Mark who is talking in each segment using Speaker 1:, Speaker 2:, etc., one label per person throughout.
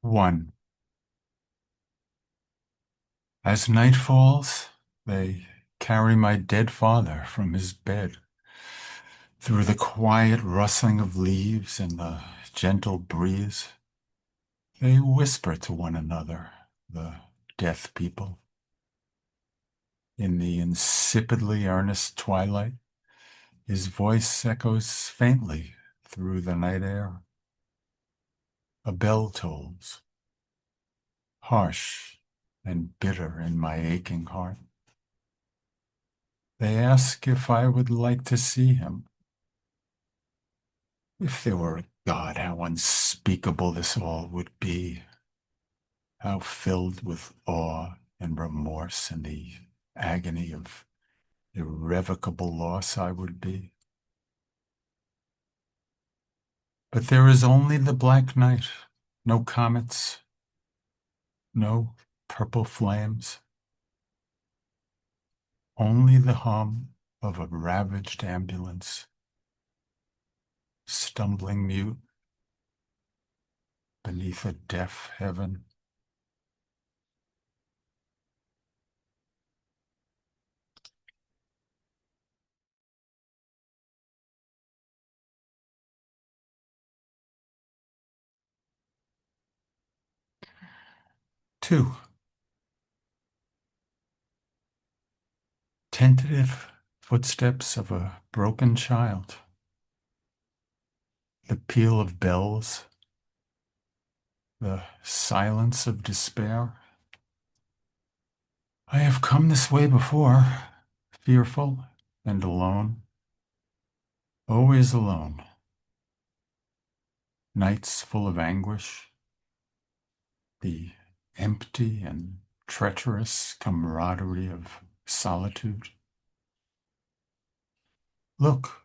Speaker 1: 1. As night falls, they carry my dead father from his bed. Through the quiet rustling of leaves and the gentle breeze, they whisper to one another, the death people. In the insipidly earnest twilight, his voice echoes faintly through the night air. A bell tolls, harsh and bitter in my aching heart. They ask if I would like to see him. If there were a God, how unspeakable this all would be. How filled with awe and remorse and the agony of irrevocable loss I would be. But there is only the black night, no comets, no purple flames, only the hum of a ravaged ambulance, stumbling mute beneath a deaf heaven. 2. Tentative footsteps of a broken child. The peal of bells, the silence of despair. I have come this way before, fearful and alone, always alone. Nights full of anguish, the empty and treacherous camaraderie of solitude. Look,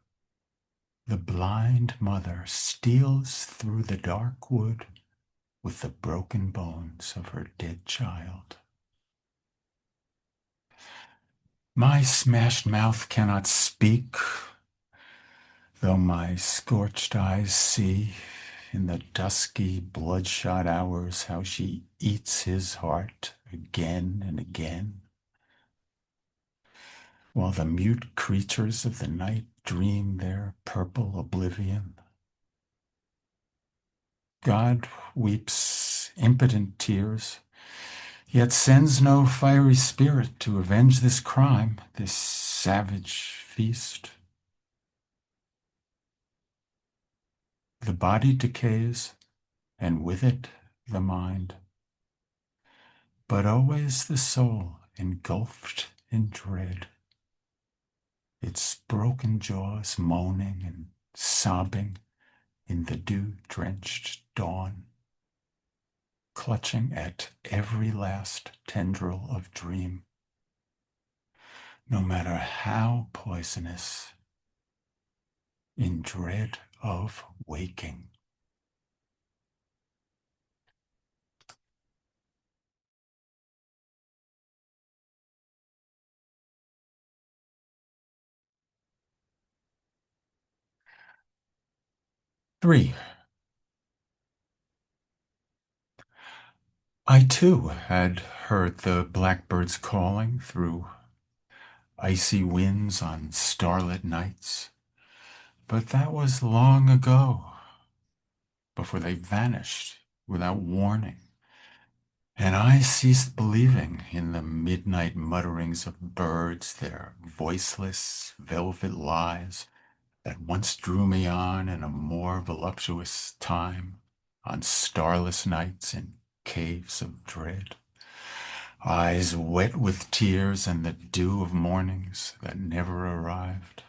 Speaker 1: the blind mother steals through the dark wood with the broken bones of her dead child. My smashed mouth cannot speak, though my scorched eyes see in the dusky, bloodshot hours how she eats his heart again and again, while the mute creatures of the night dream their purple oblivion. God weeps impotent tears, yet sends no fiery spirit to avenge this crime, this savage feast. The body decays, and with it the mind, but always the soul engulfed in dread, its broken jaws moaning and sobbing in the dew-drenched dawn, clutching at every last tendril of dream, no matter how poisonous, in dread of waking. Three, I too had heard the blackbirds calling through icy winds on starlit nights, but that was long ago, before they vanished without warning. And I ceased believing in the midnight mutterings of birds, their voiceless, velvet lies that once drew me on in a more voluptuous time, on starless nights in caves of dread, eyes wet with tears and the dew of mornings that never arrived.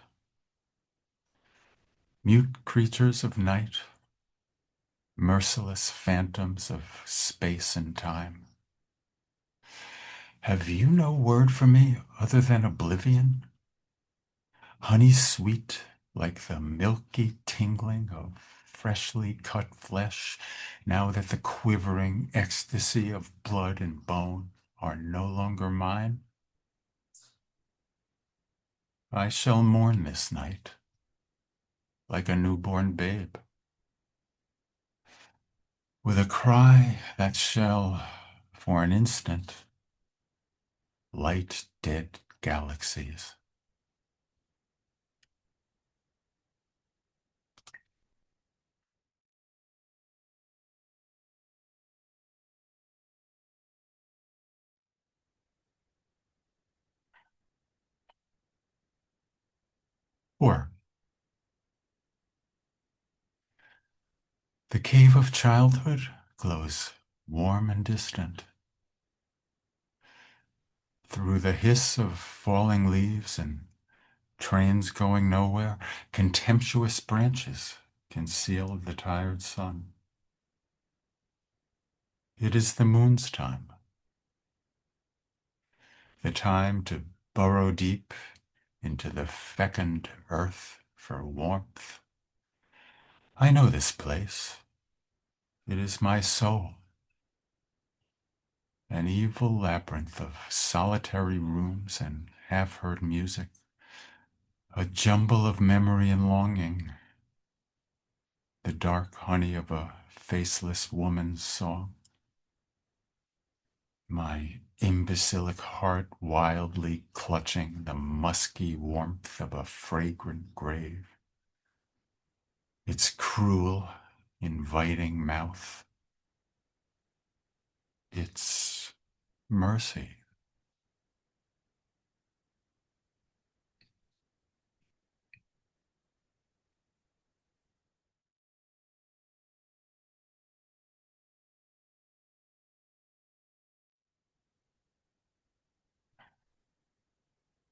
Speaker 1: Mute creatures of night, merciless phantoms of space and time. Have you no word for me other than oblivion? Honey sweet like the milky tingling of freshly cut flesh, now that the quivering ecstasy of blood and bone are no longer mine? I shall mourn this night like a newborn babe. with a cry that shall, for an instant, light dead galaxies. Or the cave of childhood glows warm and distant. Through the hiss of falling leaves and trains going nowhere, contemptuous branches conceal the tired sun. It is the moon's time, the time to burrow deep into the fecund earth for warmth. I know this place. It is my soul, an evil labyrinth of solitary rooms and half-heard music, a jumble of memory and longing, the dark honey of a faceless woman's song. My imbecilic heart wildly clutching the musky warmth of a fragrant grave. Its cruel, inviting mouth. Its mercy.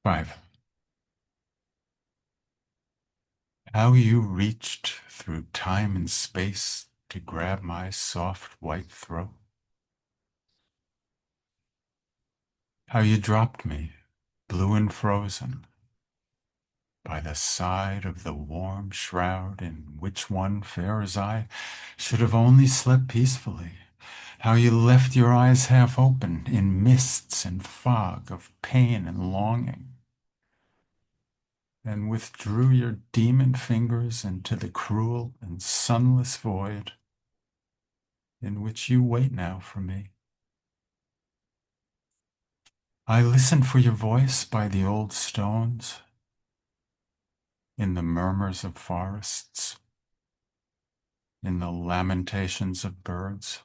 Speaker 1: 5. How you reached through time and space to grab my soft white throat. How you dropped me, blue and frozen, by the side of the warm shroud in which one fair as I should have only slept peacefully. How you left your eyes half open in mists and fog of pain and longing, and withdrew your demon fingers into the cruel and sunless void in which you wait now for me. I listened for your voice by the old stones, in the murmurs of forests, in the lamentations of birds.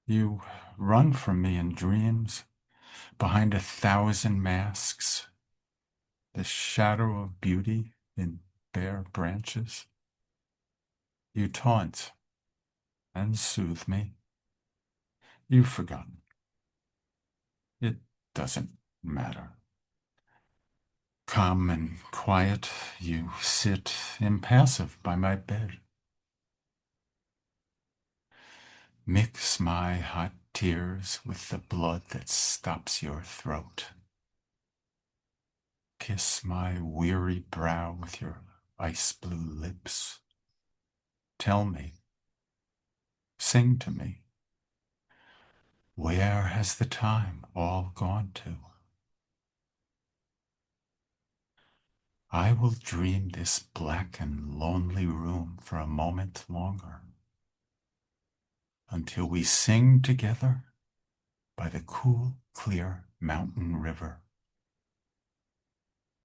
Speaker 1: You run from me in dreams, behind 1,000 masks, the shadow of beauty in bare branches. You taunt and soothe me. You've forgotten. It doesn't matter. Calm and quiet, you sit impassive by my bed. Mix my hot tears with the blood that stops your throat. Kiss my weary brow with your ice-blue lips. Tell me, sing to me, where has the time all gone to? I will dream this black and lonely room for a moment longer, until we sing together by the cool, clear mountain river,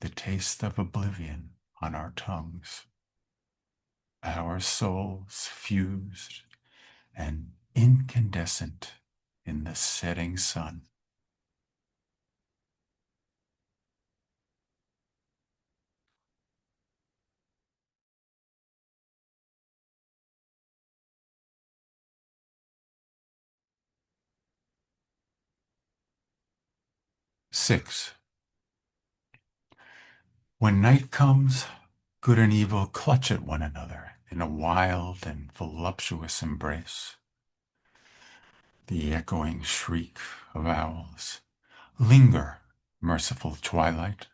Speaker 1: the taste of oblivion on our tongues, our souls fused and incandescent in the setting sun. 6. When night comes, good and evil clutch at one another in a wild and voluptuous embrace. The echoing shriek of owls. Linger, merciful twilight.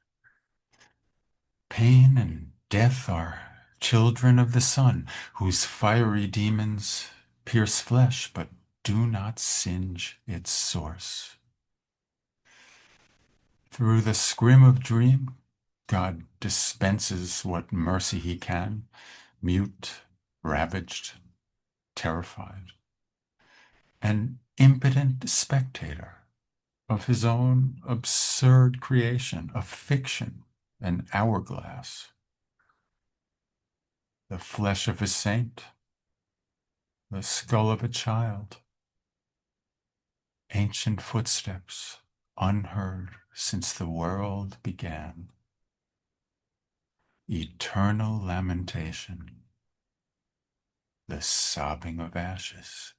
Speaker 1: Pain and death are children of the sun, whose fiery demons pierce flesh but do not singe its source. Through the scrim of dream, God dispenses what mercy he can, mute, ravaged, terrified, an impotent spectator of his own absurd creation, a fiction, an hourglass, the flesh of a saint, the skull of a child, ancient footsteps unheard since the world began, eternal lamentation, the sobbing of ashes,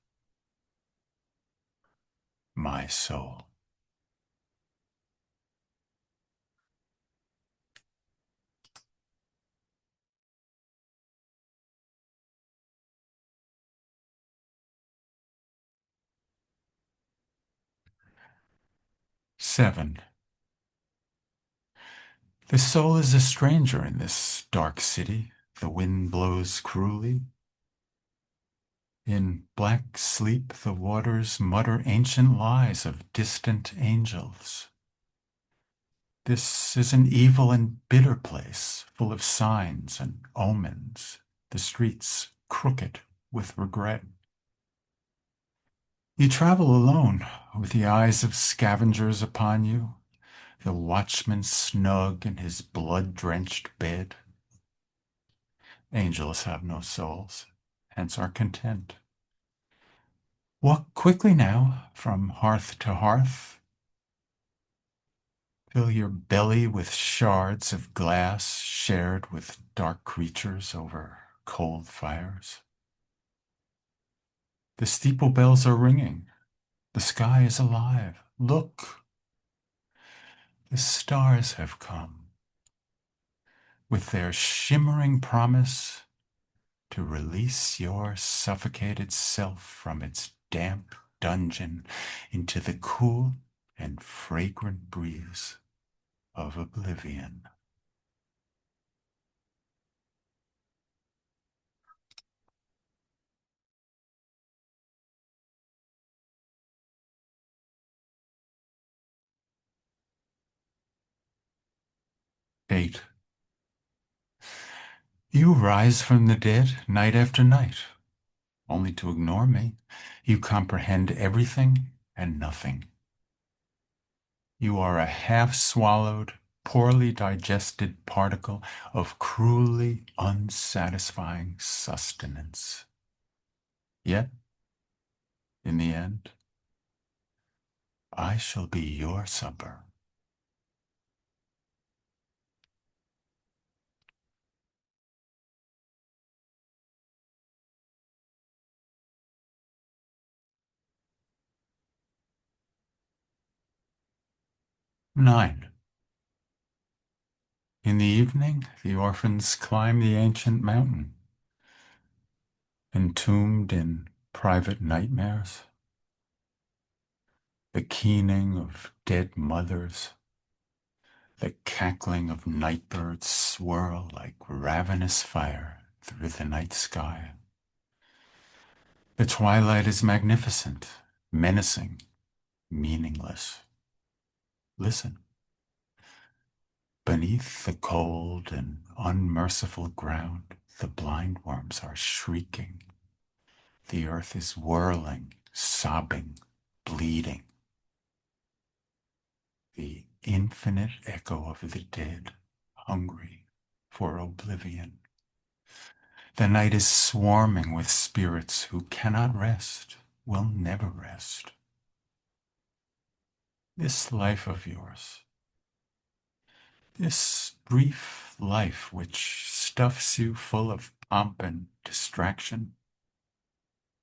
Speaker 1: my soul. Seven. The soul is a stranger in this dark city. The wind blows cruelly. In black sleep, the waters mutter ancient lies of distant angels. This is an evil and bitter place, full of signs and omens, the streets crooked with regret. You travel alone, with the eyes of scavengers upon you, the watchman snug in his blood-drenched bed. Angels have no souls, hence are content. Walk quickly now from hearth to hearth. Fill your belly with shards of glass shared with dark creatures over cold fires. The steeple bells are ringing. The sky is alive. Look, the stars have come with their shimmering promise to release your suffocated self from its damp dungeon into the cool and fragrant breeze of oblivion. Eight. You rise from the dead night after night, only to ignore me. You comprehend everything and nothing. You are a half-swallowed, poorly digested particle of cruelly unsatisfying sustenance. Yet, in the end, I shall be your supper. Nine. In the evening, the orphans climb the ancient mountain, entombed in private nightmares. The keening of dead mothers, the cackling of nightbirds swirl like ravenous fire through the night sky. The twilight is magnificent, menacing, meaningless. Listen. Beneath the cold and unmerciful ground, the blind worms are shrieking. The earth is whirling, sobbing, bleeding. The infinite echo of the dead, hungry for oblivion. The night is swarming with spirits who cannot rest, will never rest. This life of yours, this brief life which stuffs you full of pomp and distraction,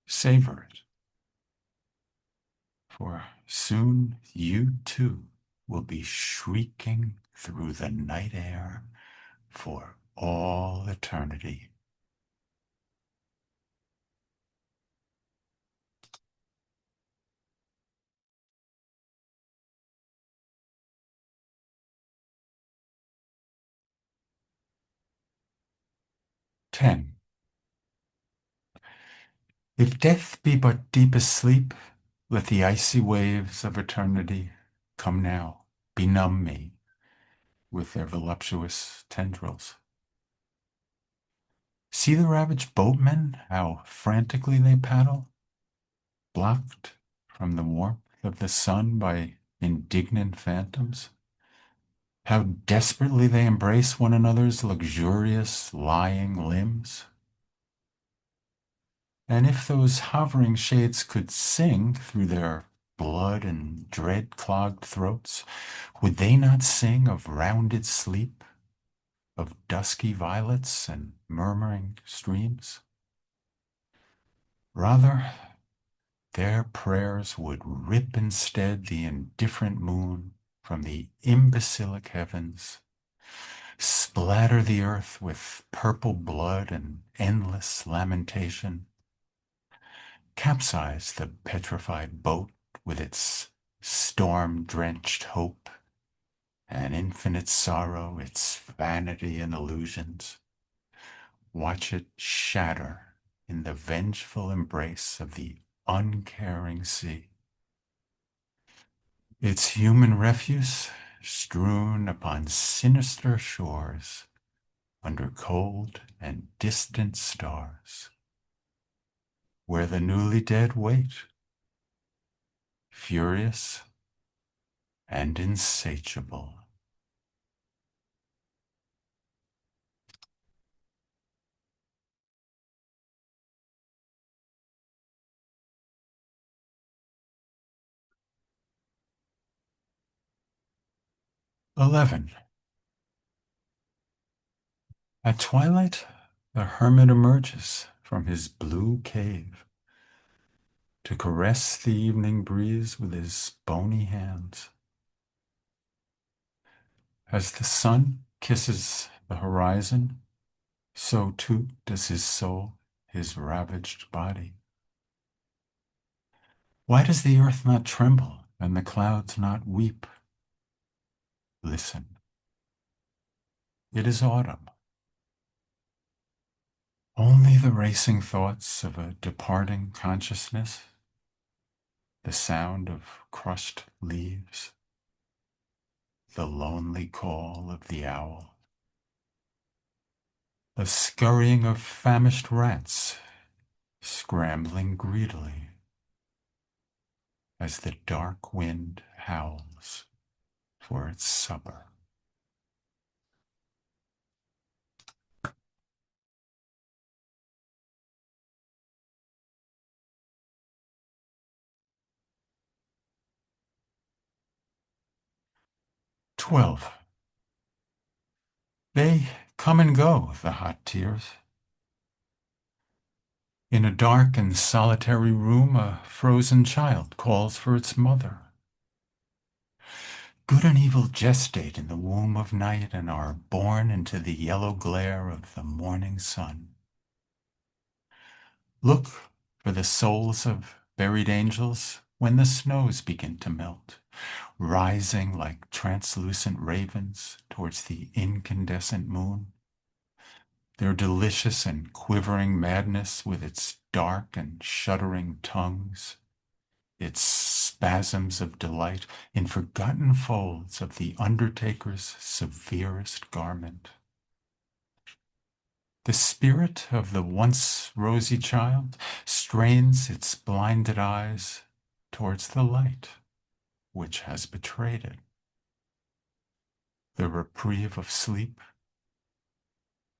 Speaker 1: savor it. For soon you too will be shrieking through the night air for all eternity. Ten. If death be but deepest sleep, let the icy waves of eternity come now, benumb me with their voluptuous tendrils. See the ravaged boatmen, how frantically they paddle, blocked from the warmth of the sun by indignant phantoms? How desperately they embrace one another's luxurious lying limbs? And if those hovering shades could sing through their blood and dread clogged throats, would they not sing of rounded sleep, of dusky violets and murmuring streams? Rather, their prayers would rip instead the indifferent moon from the imbecilic heavens, splatter the earth with purple blood and endless lamentation, capsize the petrified boat with its storm-drenched hope and infinite sorrow, its vanity and illusions. Watch it shatter in the vengeful embrace of the uncaring sea. Its human refuse strewn upon sinister shores under cold and distant stars, where the newly dead wait, furious and insatiable. "11. At twilight, the hermit emerges from his blue cave to caress the evening breeze with his bony hands. As the sun kisses the horizon, so too does his soul his ravaged body. Why does the earth not tremble and the clouds not weep? Listen, it is autumn. Only the racing thoughts of a departing consciousness, the sound of crushed leaves, the lonely call of the owl, a scurrying of famished rats scrambling greedily as the dark wind howls for its supper. "12. They come and go, the hot tears. In a dark and solitary room, a frozen child calls for its mother. Good and evil gestate in the womb of night and are born into the yellow glare of the morning sun. Look for the souls of buried angels when the snows begin to melt, rising like translucent ravens towards the incandescent moon. Their delicious and quivering madness with its dark and shuddering tongues, its spasms of delight in forgotten folds of the undertaker's severest garment. The spirit of the once rosy child strains its blinded eyes towards the light which has betrayed it. The reprieve of sleep,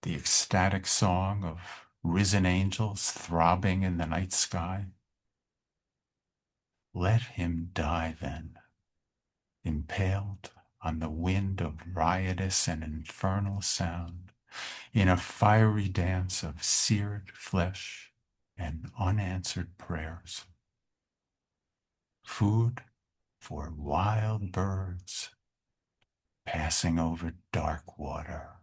Speaker 1: the ecstatic song of risen angels throbbing in the night sky. Let him die then, impaled on the wind of riotous and infernal sound, in a fiery dance of seared flesh and unanswered prayers. Food for wild birds passing over dark water.